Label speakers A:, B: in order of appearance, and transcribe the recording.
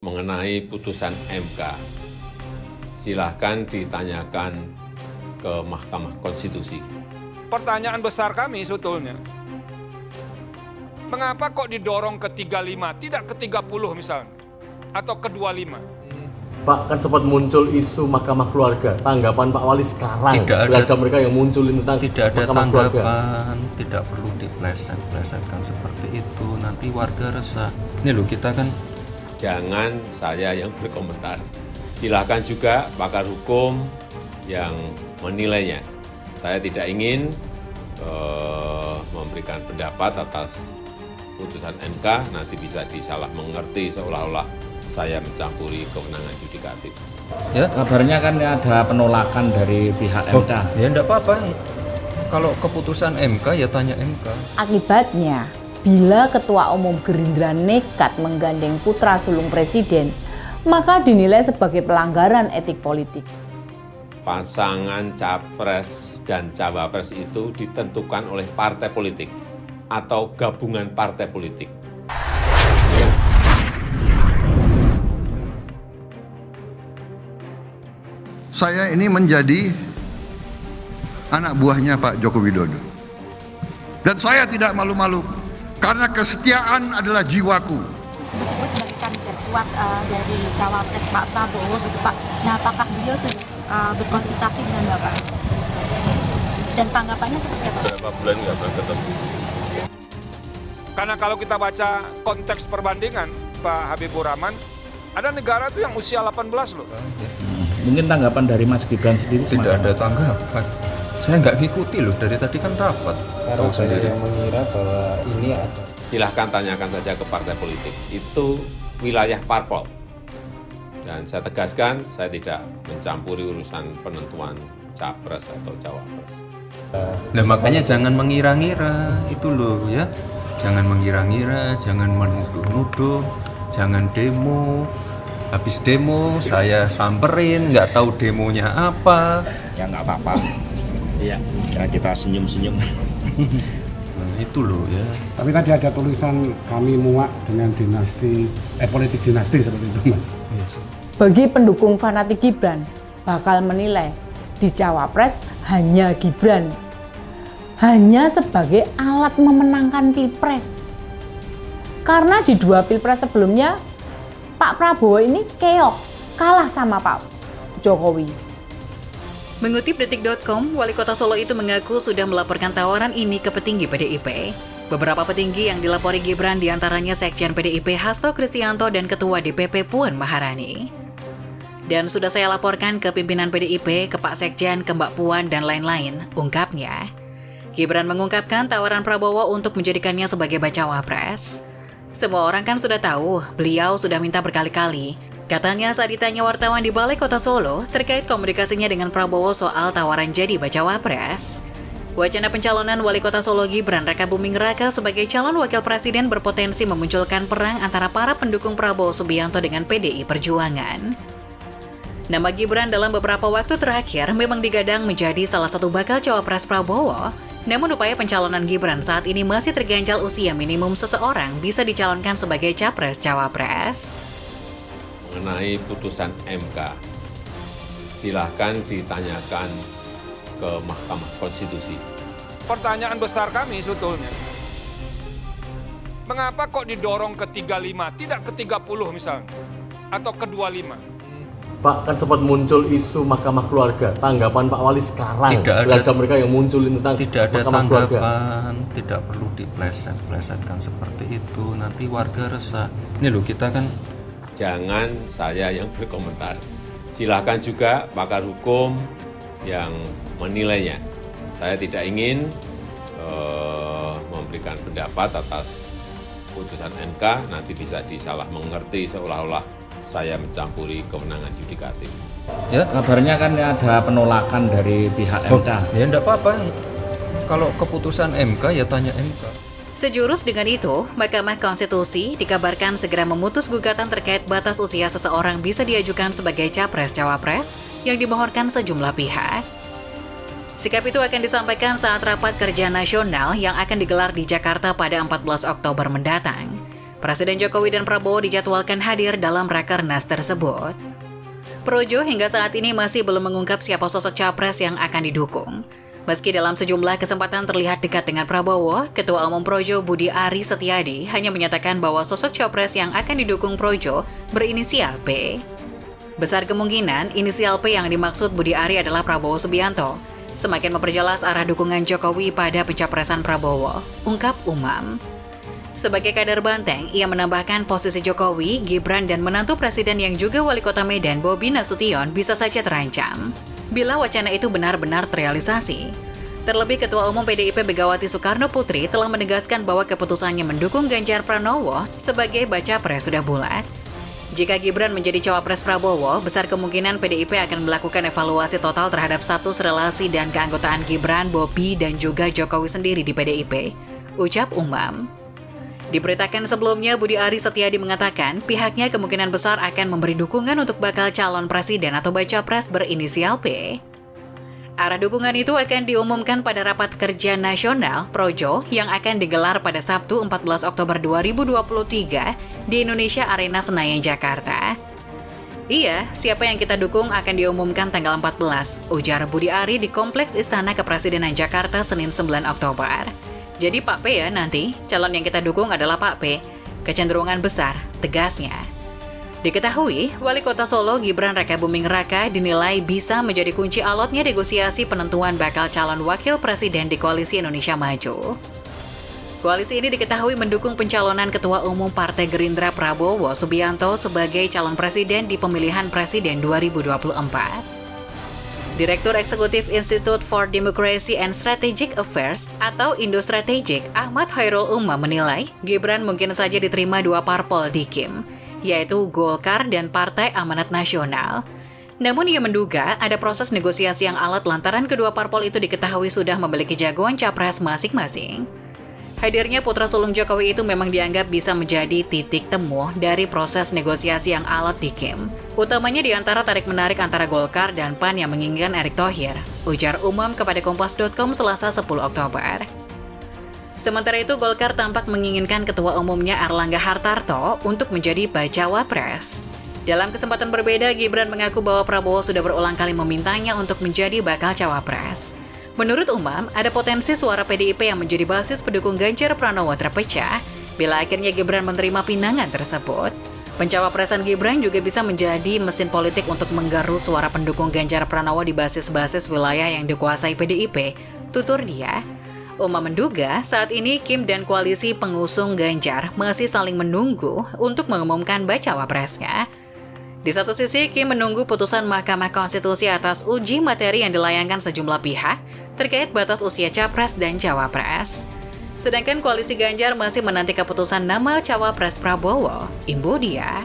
A: mengenai putusan MK, silahkan ditanyakan ke Mahkamah Konstitusi.
B: Pertanyaan besar kami sebetulnya, mengapa kok didorong ke 35, tidak ke 30 misalnya, atau ke 25?
C: Pak, kan sempat muncul isu Mahkamah Keluarga. Tanggapan Pak Wali sekarang terhadap mereka yang munculin tentang
D: tidak ada
C: Mahkamah Keluarga.
D: tanggapan, tidak perlu dipleset-plesetkan seperti itu, nanti warga resah. Ini loh, kita kan
A: Jangan saya yang berkomentar. Silahkan juga pakar hukum yang menilainya. Saya tidak ingin memberikan pendapat atas putusan MK, nanti bisa disalah mengerti seolah-olah saya mencampuri kewenangan yudikatif.
D: ya,
E: Kabarnya kan ada penolakan dari pihak MK.
D: ya enggak apa-apa. Kalau keputusan MK ya tanya MK.
F: Akibatnya, bila Ketua Umum Gerindra nekat menggandeng putra sulung Presiden, maka dinilai sebagai pelanggaran etik politik.
A: Pasangan capres dan cawapres itu ditentukan oleh partai politik atau gabungan partai politik.
G: Saya ini menjadi anak buahnya Pak Joko Widodo. Dan saya tidak malu-malu, karena kesetiaan adalah jiwaku.
H: Sebagai kandidat kuat dari cawapres Pak Prabowo gitu Pak. Nah, apakah beliau sudah berkonsultasi dengan Bapak? Dan tanggapannya seperti apa?
A: Berapa bulan nggak pernah ketemu?
B: Karena kalau kita baca konteks perbandingan Pak Habibur Rahman, ada negara tuh yang usia 18 loh.
E: Mungkin tanggapan dari Mas Gibran sendiri
D: Tidak
E: semacam
D: ada tanggapan. Saya nggak ngikuti loh, dari tadi kan rapat.
I: Karena banyak yang mengira bahwa ini ada.
A: Silahkan tanyakan saja ke partai politik. Itu wilayah parpol. Dan saya tegaskan, saya tidak mencampuri urusan penentuan capres atau cawapres.
D: Nah makanya jangan mengira-ngira itu loh ya. Jangan mengira-ngira, jangan menuduh-nuduh, jangan demo. Habis demo saya samperin, nggak tahu demonya apa.
I: Ya nggak apa-apa. Iya. Ya kita senyum-senyum.
D: Nah, itu loh ya.
J: Tapi tadi ada tulisan kami muak dengan politik dinasti seperti itu, Mas.
D: Yes.
F: Bagi pendukung fanatik Gibran, bakal menilai di Cawapres hanya Gibran. Hanya sebagai alat memenangkan Pilpres. Karena di 2 Pilpres sebelumnya, Pak Prabowo ini keok, kalah sama Pak Jokowi.
K: Mengutip Detik.com, Wali Kota Solo itu mengaku sudah melaporkan tawaran ini ke petinggi PDIP. Beberapa petinggi yang dilapori Gibran diantaranya Sekjen PDIP Hasto Kristianto dan Ketua DPP Puan Maharani. Dan sudah saya laporkan ke pimpinan PDIP, ke Pak Sekjen, ke Mbak Puan, dan lain-lain, ungkapnya. Gibran mengungkapkan tawaran Prabowo untuk menjadikannya sebagai bacawa pres. Semua orang kan sudah tahu, beliau sudah minta berkali-kali. Katanya saat ditanya wartawan di Balai Kota Solo terkait komunikasinya dengan Prabowo soal tawaran jadi bacawa pres. Wacana pencalonan Wali Kota Solo Gibran Raka Buming Raka sebagai calon wakil presiden berpotensi memunculkan perang antara para pendukung Prabowo Subianto dengan PDI Perjuangan. Nama Gibran dalam beberapa waktu terakhir memang digadang menjadi salah satu bakal cawapres Prabowo. Namun upaya pencalonan Gibran saat ini masih terganjal usia minimum seseorang bisa dicalonkan sebagai capres-cawapres.
A: Mengenai putusan MK, silahkan ditanyakan ke Mahkamah Konstitusi.
B: Pertanyaan besar kami sebetulnya, mengapa kok didorong ke 35, tidak ke 30 misalnya, atau ke 25?
C: Pak, kan sempat muncul isu Mahkamah Keluarga. Tanggapan Pak Wali sekarang terhadap mereka yang munculin tentang
D: tidak ada
C: Mahkamah Keluarga.
D: tanggapan, tidak perlu dipleset-plesetkan seperti itu, nanti warga resah. Ini loh, kita kan
A: Jangan saya yang berkomentar. Silahkan juga pakar hukum yang menilainya. Saya tidak ingin memberikan pendapat atas putusan MK, nanti bisa disalah mengerti seolah-olah saya mencampuri kewenangan yudikatif.
D: ya,
E: Kabarnya kan ada penolakan dari pihak MK.
D: ya enggak apa-apa. Kalau keputusan MK ya tanya MK.
K: Sejurus dengan itu, Mahkamah Konstitusi dikabarkan segera memutus gugatan terkait batas usia seseorang bisa diajukan sebagai capres-cawapres yang dimohonkan sejumlah pihak. Sikap itu akan disampaikan saat rapat kerja nasional yang akan digelar di Jakarta pada 14 Oktober mendatang. Presiden Jokowi dan Prabowo dijadwalkan hadir dalam rakernas tersebut. Projo hingga saat ini masih belum mengungkap siapa sosok capres yang akan didukung. Meski dalam sejumlah kesempatan terlihat dekat dengan Prabowo, Ketua Umum Projo Budi Ari Setiadi hanya menyatakan bahwa sosok capres yang akan didukung Projo berinisial P. Besar kemungkinan inisial P yang dimaksud Budi Ari adalah Prabowo Subianto, semakin memperjelas arah dukungan Jokowi pada pencapresan Prabowo, ungkap Umam. Sebagai kader Banteng, ia menambahkan posisi Jokowi, Gibran, dan menantu presiden yang juga wali kota Medan, Bobi Nasution, bisa saja terancam bila wacana itu benar-benar terrealisasi. Terlebih Ketua Umum PDIP Megawati Soekarno Putri telah menegaskan bahwa keputusannya mendukung Ganjar Pranowo sebagai baca pres sudah bulat. Jika Gibran menjadi cawapres Prabowo, besar kemungkinan PDIP akan melakukan evaluasi total terhadap status relasi dan keanggotaan Gibran, Bobi, dan juga Jokowi sendiri di PDIP, ucap Umam. Diberitakan sebelumnya, Budi Ari Setiadi mengatakan pihaknya kemungkinan besar akan memberi dukungan untuk bakal calon presiden atau baca pres berinisial P. Arah dukungan itu akan diumumkan pada rapat kerja nasional Projo yang akan digelar pada Sabtu 14 Oktober 2023 di Indonesia Arena Senayan, Jakarta. Iya, siapa yang kita dukung akan diumumkan tanggal 14, ujar Budi Ari di Kompleks Istana Kepresidenan Jakarta Senin 9 Oktober. Jadi Pak P ya nanti, calon yang kita dukung adalah Pak P. Kecenderungan besar, tegasnya. Diketahui, Wali Kota Solo Gibran Rakabuming Raka dinilai bisa menjadi kunci alotnya negosiasi penentuan bakal calon wakil presiden di Koalisi Indonesia Maju. Koalisi ini diketahui mendukung pencalonan Ketua Umum Partai Gerindra Prabowo Subianto sebagai calon presiden di pemilihan presiden 2024. Direktur Eksekutif Institute for Democracy and Strategic Affairs atau Indo-Strategic Ahmad Khairul Umam menilai Gibran mungkin saja diterima dua parpol di KIM, yaitu Golkar dan Partai Amanat Nasional. Namun ia menduga ada proses negosiasi yang alot lantaran kedua parpol itu diketahui sudah memiliki jagoan capres masing-masing. Hadirnya putra sulung Jokowi itu memang dianggap bisa menjadi titik temu dari proses negosiasi yang alot di KIM. Utamanya di antara tarik-menarik antara Golkar dan PAN yang menginginkan Erick Thohir, ujar Umam kepada Kompas.com Selasa 10 Oktober. Sementara itu, Golkar tampak menginginkan Ketua Umumnya Erlangga Hartarto untuk menjadi bacawa pres. Dalam kesempatan berbeda, Gibran mengaku bahwa Prabowo sudah berulang kali memintanya untuk menjadi bakal cawapres. Menurut Umam, ada potensi suara PDIP yang menjadi basis pendukung Ganjar Pranowo terpecah bila akhirnya Gibran menerima pinangan tersebut. Pencawapresan Gibran juga bisa menjadi mesin politik untuk menggerus suara pendukung Ganjar Pranowo di basis-basis wilayah yang dikuasai PDIP, tutur dia. Umam menduga saat ini Kim dan koalisi pengusung Ganjar masih saling menunggu untuk mengumumkan bacawa presnya. Di satu sisi, Kim menunggu putusan Mahkamah Konstitusi atas uji materi yang dilayangkan sejumlah pihak terkait batas usia capres dan cawapres. Sedangkan koalisi Ganjar masih menanti keputusan nama cawapres Prabowo, imbu dia.